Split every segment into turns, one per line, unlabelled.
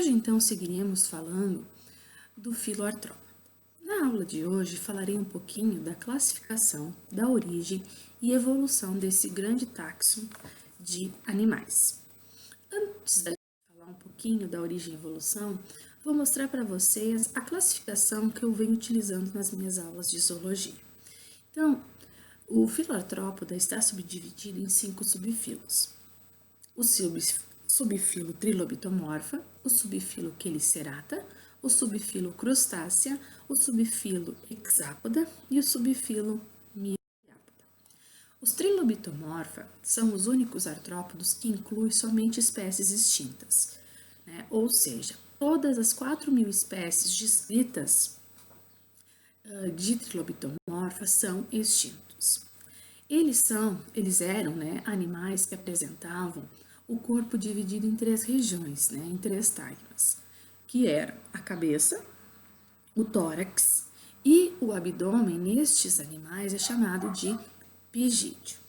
Hoje, então, seguiremos falando do filoartrópode. Na aula de hoje, falarei um pouquinho da classificação, da origem e evolução desse grande táxon de animais. Antes da gente falar um pouquinho da origem e evolução, vou mostrar para vocês a classificação que eu venho utilizando nas minhas aulas de zoologia. Então, o filoartrópoda está subdividido em 5 subfilos. O subfilo Trilobitomorpha, o subfilo Chelicerata, o subfilo Crustácea, o subfilo Hexapoda e o subfilo Myriapoda. Os Trilobitomorpha são os únicos artrópodos que incluem somente espécies extintas, né? Ou seja, todas as 4.000 espécies descritas de Trilobitomorpha são extintos. Eles eram, né, animais que apresentavam o corpo dividido em 3 regiões, né, em 3 tágmas, que eram a cabeça, o tórax e o abdômen. Nestes animais é chamado de pigídeo.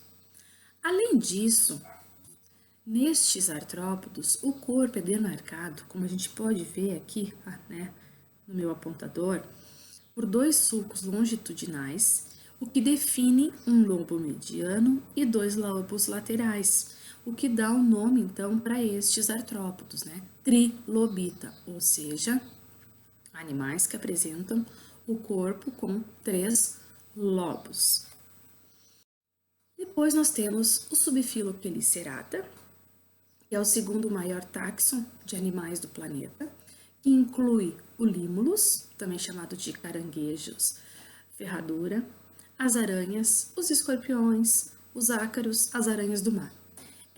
Além disso, nestes artrópodos, o corpo é demarcado, como a gente pode ver aqui, né, no meu apontador, por 2 sulcos longitudinais, o que define um lobo mediano e 2 lobos laterais, o que dá o nome, então, para estes artrópodos, né? Trilobita, ou seja, animais que apresentam o corpo com 3 lobos. Depois nós temos o subfilo Chelicerata, que é o segundo maior táxon de animais do planeta, que inclui o Limulus, também chamado de caranguejos, ferradura, as aranhas, os escorpiões, os ácaros, as aranhas do mar.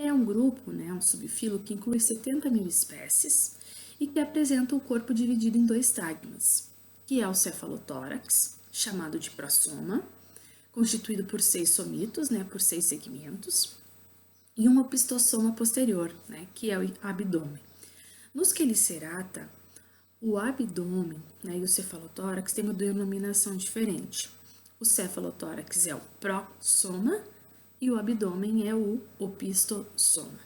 É um grupo, né, um subfilo que inclui 70.000 espécies e que apresenta o corpo dividido em 2 tágmas, que é o cefalotórax, chamado de prosoma, constituído por 6 somitos, né, por 6 segmentos, e um opistossoma posterior, né, que é o abdômen. Nos Chelicerata, o abdômen, né, e o cefalotórax têm uma denominação diferente. O cefalotórax é o prosoma e o abdômen é o opistossoma.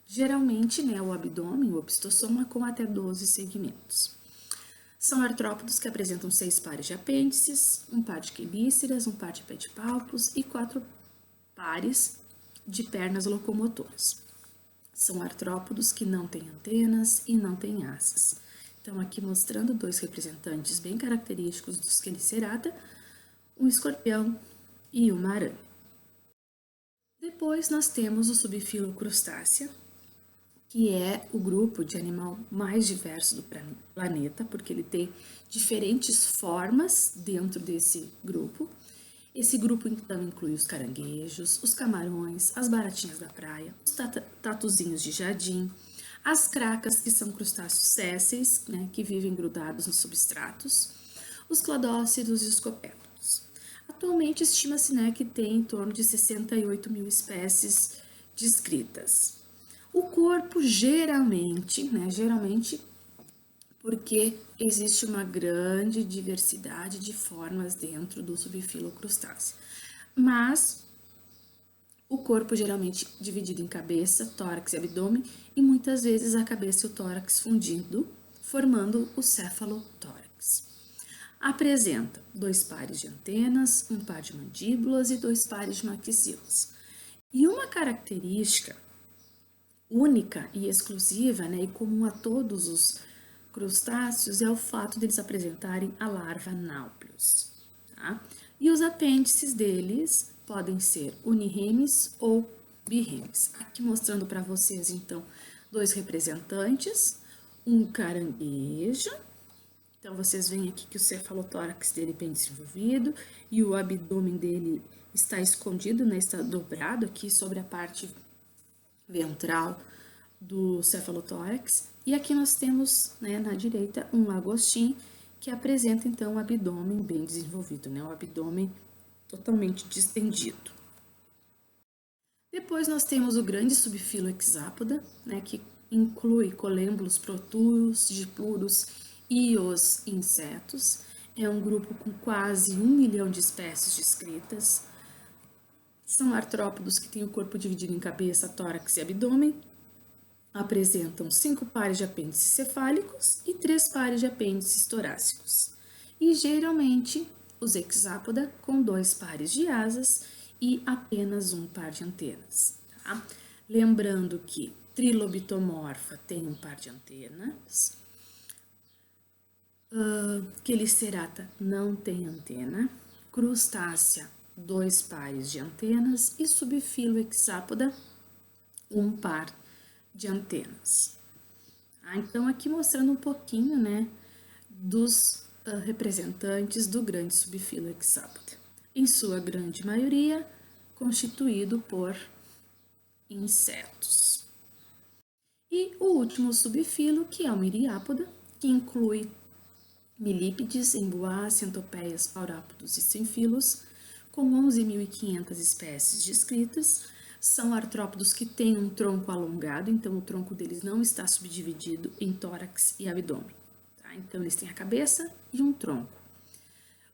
Geralmente, né, o abdômen, o opistossoma, com até 12 segmentos. São artrópodos que apresentam 6 pares de apêndices, um par de quelíceras, um par de pedipalpos e 4 pares de pernas locomotoras. São artrópodos que não têm antenas e não têm asas. Então, aqui mostrando 2 representantes bem característicos dos Chelicerata, um escorpião e uma aranha. Depois nós temos o subfilo Crustácea, que é o grupo de animal mais diverso do planeta, porque ele tem diferentes formas dentro desse grupo. Esse grupo, então, inclui os caranguejos, os camarões, as baratinhas da praia, os tatuzinhos de jardim, as cracas, que são crustáceos sésseis, né, que vivem grudados nos substratos, os cladócidos e os copépodes. Atualmente, estima-se, né, que tem em torno de 68.000 espécies descritas. O corpo, geralmente, porque existe uma grande diversidade de formas dentro do subfilo crustáceo. Mas o corpo geralmente dividido em cabeça, tórax e abdômen, e muitas vezes a cabeça e o tórax fundindo, formando o cefalotórax. Apresenta 2 pares de antenas, um par de mandíbulas e 2 pares de maxilas. E uma característica única e exclusiva, né, e comum a todos os crustáceos, é o fato deles apresentarem a larva náuplios. Tá? E os apêndices deles podem ser unirremes ou birremes. Aqui mostrando para vocês, então, 2 representantes, um caranguejo. Então, vocês veem aqui que o cefalotórax dele é bem desenvolvido e o abdômen dele está escondido, né, está dobrado aqui sobre a parte ventral do cefalotórax. E aqui nós temos, né, na direita, um lagostim, que apresenta, então, um abdômen bem desenvolvido, né, um abdômen totalmente distendido. Depois nós temos o grande subfilo Hexapoda, né, que inclui colêmbulos, protúrios, diplúrios e os insetos. É um grupo com quase 1 milhão de espécies descritas. São artrópodos que têm o corpo dividido em cabeça, tórax e abdômen. apresentam 5 pares de apêndices cefálicos e 3 pares de apêndices torácicos. E geralmente os hexápoda com 2 pares de asas e apenas um par de antenas. Tá? Lembrando que trilobitomorfa tem um par de antenas, Quelicerata não tem antena, crustácea 2 pares de antenas e subfilo hexápoda um par de antenas. Então, aqui mostrando um pouquinho, né, dos representantes do grande subfilo hexápoda. Em sua grande maioria, constituído por insetos. E o último subfilo, que é o miriápoda, que inclui milípedes, emboás, centopeias, paurápodos e sinfilos, com 11.500 espécies descritas. São artrópodos que têm um tronco alongado, então o tronco deles não está subdividido em tórax e abdômen. Tá? Então, eles têm a cabeça e um tronco.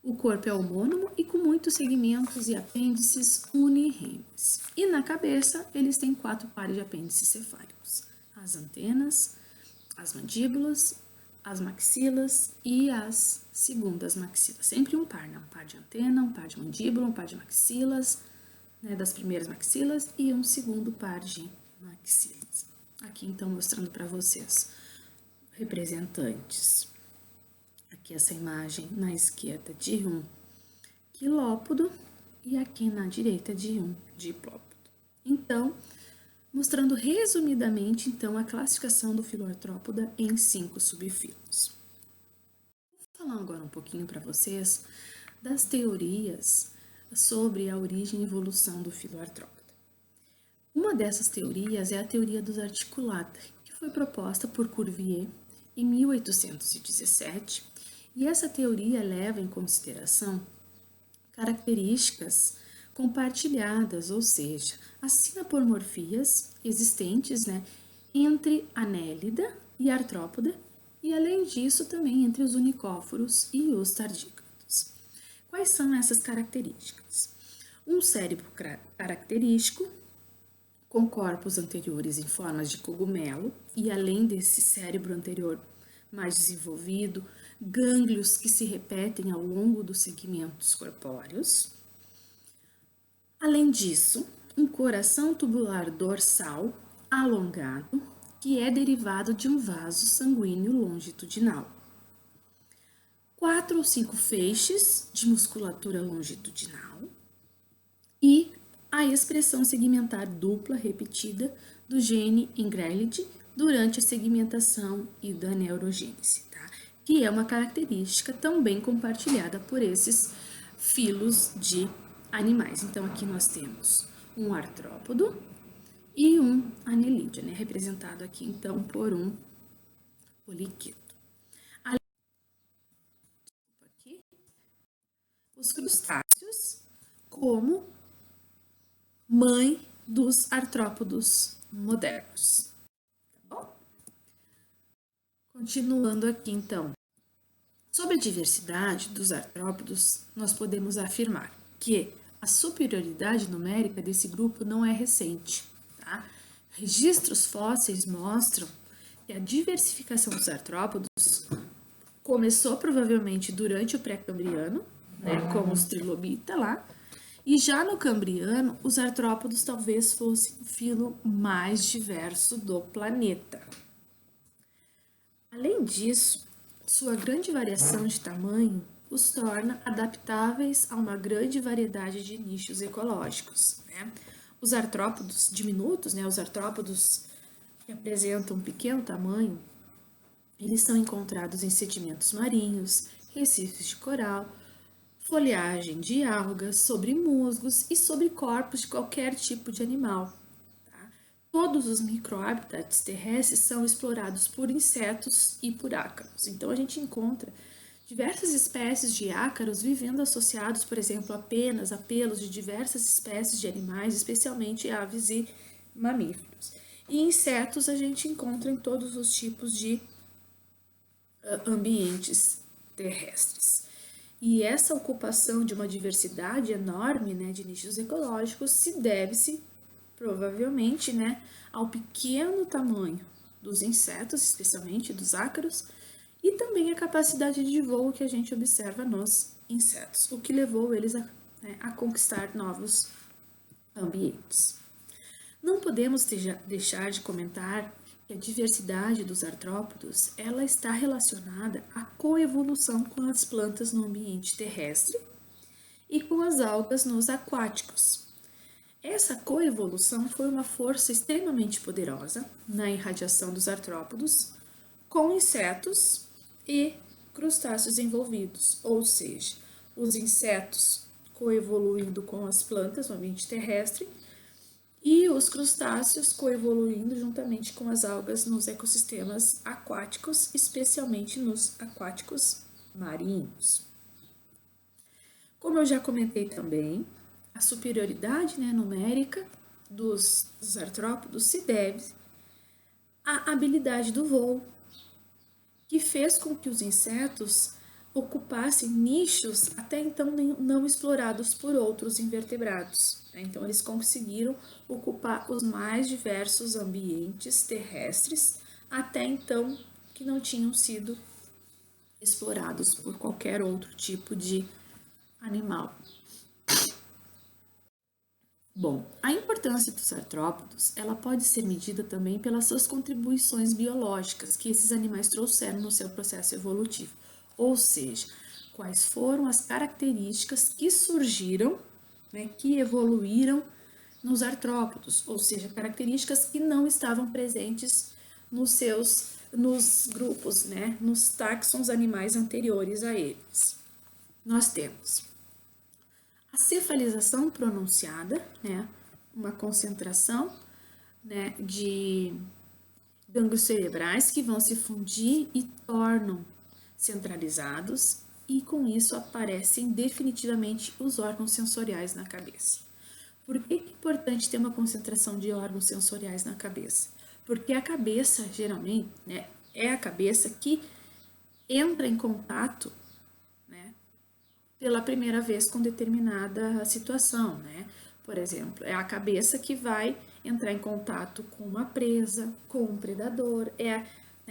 O corpo é homônimo e com muitos segmentos e apêndices unirremes. E na cabeça, eles têm 4 pares de apêndices cefálicos. As antenas, as mandíbulas, as maxilas e as segundas maxilas. Sempre um par, né? Um par de antena, um par de mandíbula, um par de maxilas, né? Das primeiras maxilas e um segundo par de maxilas. Aqui, então, mostrando para vocês representantes. Aqui essa imagem na esquerda de um quilópodo e aqui na direita de um diplópodo. Então, mostrando resumidamente, então, a classificação do filoartrópoda em 5 subfilos. Vou falar agora um pouquinho para vocês das teorias sobre a origem e evolução do filoartrópoda. Uma dessas teorias é a teoria dos articulata, que foi proposta por Cuvier em 1817, e essa teoria leva em consideração características compartilhadas, ou seja, as sinapomorfias existentes, né, entre Annelida e Artrópoda, e além disso também entre os unicóforos e os tardígrados. Quais são essas características? Um cérebro característico, com corpos anteriores em formas de cogumelo, e além desse cérebro anterior mais desenvolvido, gânglios que se repetem ao longo dos segmentos corpóreos. Além disso, um coração tubular dorsal alongado, que é derivado de um vaso sanguíneo longitudinal. 4 ou 5 feixes de musculatura longitudinal e a expressão segmentar dupla repetida do gene Engrelid durante a segmentação e da neurogênese, tá? Que é uma característica também compartilhada por esses filos de animais. Então, aqui nós temos um artrópodo e um anelídeo, né? Representado aqui, então, por um poliqueto. Aqui, os crustáceos como mãe dos artrópodos modernos. Tá bom? Continuando aqui, então. Sobre a diversidade dos artrópodos, nós podemos afirmar que a superioridade numérica desse grupo não é recente. Tá? Registros fósseis mostram que a diversificação dos artrópodos começou provavelmente durante o pré-cambriano, né, como os trilobita lá, e já no cambriano, os artrópodos talvez fossem o filo mais diverso do planeta. Além disso, sua grande variação de tamanho os torna adaptáveis a uma grande variedade de nichos ecológicos. Né? Os artrópodos diminutos, né, os artrópodos que apresentam um pequeno tamanho, eles são encontrados em sedimentos marinhos, recifes de coral, folhagem de algas, sobre musgos e sobre corpos de qualquer tipo de animal. Tá? Todos os microhabitats terrestres são explorados por insetos e por ácaros. Então, a gente encontra diversas espécies de ácaros vivendo associados, por exemplo, apenas a pelos de diversas espécies de animais, especialmente aves e mamíferos. E insetos a gente encontra em todos os tipos de ambientes terrestres. E essa ocupação de uma diversidade enorme, né, de nichos ecológicos se deve-se provavelmente, né, ao pequeno tamanho dos insetos, especialmente dos ácaros, e também a capacidade de voo que a gente observa nos insetos, o que levou eles a conquistar novos ambientes. Não podemos deixar de comentar que a diversidade dos artrópodos ela está relacionada à coevolução com as plantas no ambiente terrestre e com as algas nos aquáticos. Essa coevolução foi uma força extremamente poderosa na irradiação dos artrópodos com insetos e crustáceos envolvidos, ou seja, os insetos coevoluindo com as plantas no ambiente terrestre e os crustáceos coevoluindo juntamente com as algas nos ecossistemas aquáticos, especialmente nos aquáticos marinhos. Como eu já comentei também, a superioridade numérica dos artrópodos se deve à habilidade do voo, que fez com que os insetos ocupassem nichos até então não explorados por outros invertebrados. Então, eles conseguiram ocupar os mais diversos ambientes terrestres até então que não tinham sido explorados por qualquer outro tipo de animal. Bom, a importância dos artrópodos, ela pode ser medida também pelas suas contribuições biológicas que esses animais trouxeram no seu processo evolutivo. Ou seja, quais foram as características que surgiram, que evoluíram nos artrópodos, ou seja, características que não estavam presentes nos grupos, nos táxons animais anteriores a eles. Nós temos a cefalização pronunciada, uma concentração de gânglios cerebrais que vão se fundir e tornam centralizados, e com isso aparecem definitivamente os órgãos sensoriais na cabeça. Por que é importante ter uma concentração de órgãos sensoriais na cabeça? Porque a cabeça, geralmente, é a cabeça que entra em contato pela primeira vez com determinada situação, Por exemplo, é a cabeça que vai entrar em contato com uma presa, com um predador, é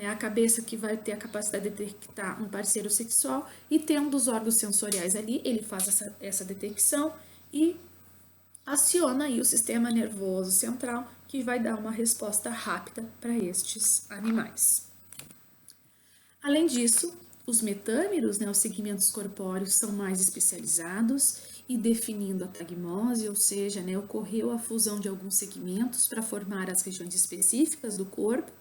a cabeça que vai ter a capacidade de detectar um parceiro sexual, e tendo os órgãos sensoriais ali, ele faz essa detecção e aciona aí o sistema nervoso central, que vai dar uma resposta rápida para estes animais. Além disso, os metâmeros, os segmentos corpóreos, são mais especializados e definindo a tagmose, ou seja, ocorreu a fusão de alguns segmentos para formar as regiões específicas do corpo,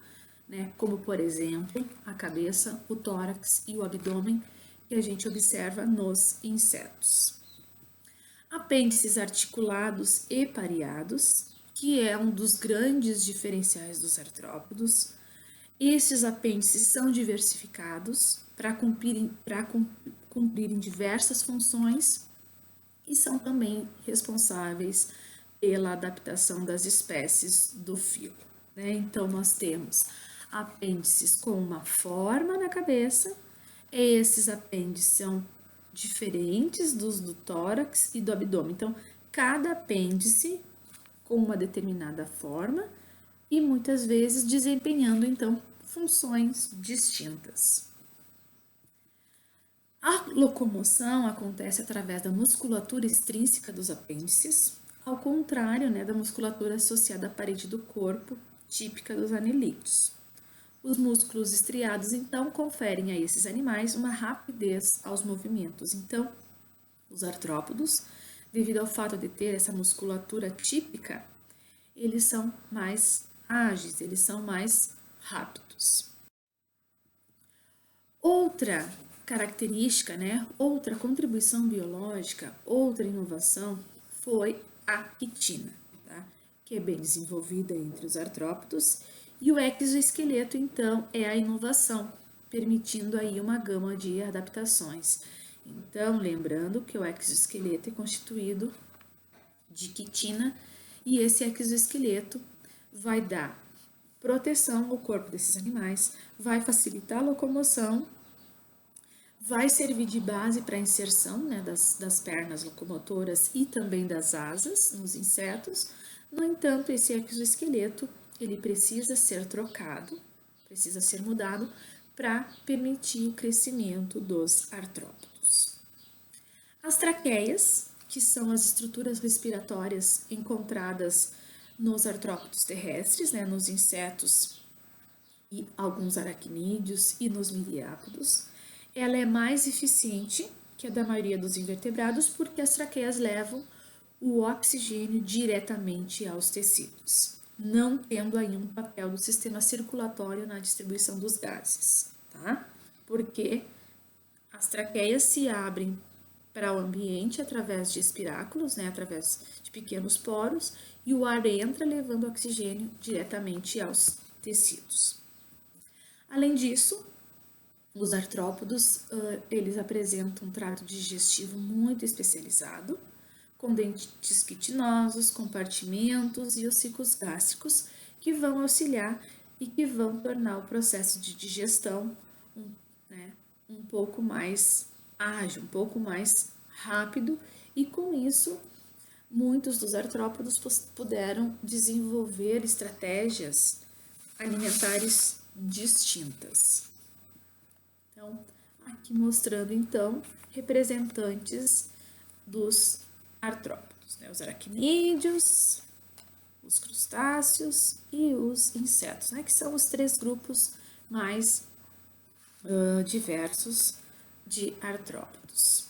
como por exemplo a cabeça, o tórax e o abdômen, que a gente observa nos insetos. Apêndices articulados e pareados, que é um dos grandes diferenciais dos artrópodos. Esses apêndices são diversificados para cumprirem diversas funções e são também responsáveis pela adaptação das espécies do filo. Então, nós temos apêndices com uma forma na cabeça, esses apêndices são diferentes dos do tórax e do abdômen. Então, cada apêndice com uma determinada forma e muitas vezes desempenhando, então, funções distintas. A locomoção acontece através da musculatura extrínseca dos apêndices, ao contrário da musculatura associada à parede do corpo, típica dos anelídeos. Os músculos estriados, então, conferem a esses animais uma rapidez aos movimentos. Então, os artrópodos, devido ao fato de ter essa musculatura típica, eles são mais ágeis, eles são mais rápidos. Outra característica, outra contribuição biológica, outra inovação foi a quitina, que é bem desenvolvida entre os artrópodos, e o exoesqueleto, então, é a inovação, permitindo aí uma gama de adaptações. Então, lembrando que o exoesqueleto é constituído de quitina, e esse exoesqueleto vai dar proteção ao corpo desses animais, vai facilitar a locomoção, vai servir de base para a inserção das pernas locomotoras e também das asas nos insetos, No entanto, esse exoesqueleto ele precisa ser trocado, precisa ser mudado para permitir o crescimento dos artrópodes. As traqueias, que são as estruturas respiratórias encontradas nos artrópodes terrestres, né, nos insetos e alguns aracnídeos e nos miriápodos, ela é mais eficiente que a da maioria dos invertebrados porque as traqueias levam o oxigênio diretamente aos tecidos, não tendo aí um papel do sistema circulatório na distribuição dos gases, tá? Porque as traqueias se abrem para o ambiente através de espiráculos, né, através de pequenos poros, e o ar entra levando oxigênio diretamente aos tecidos. Além disso, os artrópodos, eles apresentam um trato digestivo muito especializado, com dentes quitinosos, compartimentos e ossicos gástricos que vão auxiliar e que vão tornar o processo de digestão um pouco mais ágil, um pouco mais rápido, e com isso muitos dos artrópodos puderam desenvolver estratégias alimentares distintas. Então, aqui mostrando então representantes dos artrópodos, né? Os aracnídeos, os crustáceos e os insetos, né? Que são os três grupos mais diversos de artrópodos.